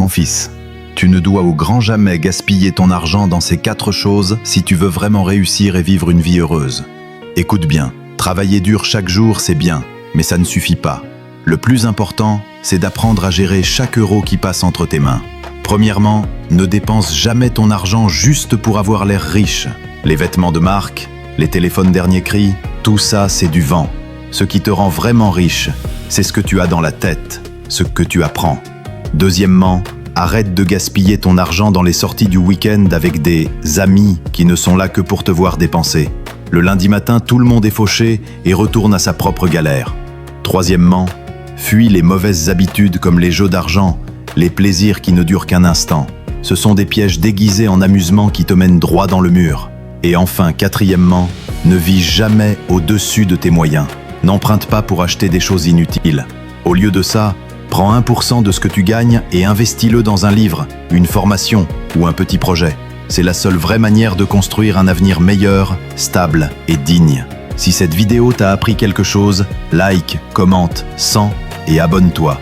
Mon fils, tu ne dois au grand jamais gaspiller ton argent dans ces 4 choses si tu veux vraiment réussir et vivre une vie heureuse. Écoute bien, travailler dur chaque jour, c'est bien, mais ça ne suffit pas. Le plus important, c'est d'apprendre à gérer chaque euro qui passe entre tes mains. Premièrement, ne dépense jamais ton argent juste pour avoir l'air riche. Les vêtements de marque, les téléphones dernier cri, tout ça, c'est du vent. Ce qui te rend vraiment riche, c'est ce que tu as dans la tête, ce que tu apprends. Deuxièmement, arrête de gaspiller ton argent dans les sorties du week-end avec des amis qui ne sont là que pour te voir dépenser. Le lundi matin, tout le monde est fauché et retourne à sa propre galère. Troisièmement, fuis les mauvaises habitudes comme les jeux d'argent, les plaisirs qui ne durent qu'un instant. Ce sont des pièges déguisés en amusement qui te mènent droit dans le mur. Et enfin, quatrièmement, ne vis jamais au-dessus de tes moyens. N'emprunte pas pour acheter des choses inutiles. Au lieu de ça, prends 1% de ce que tu gagnes et investis-le dans un livre, une formation ou un petit projet. C'est la seule vraie manière de construire un avenir meilleur, stable et digne. Si cette vidéo t'a appris quelque chose, like, commente, sens et abonne-toi.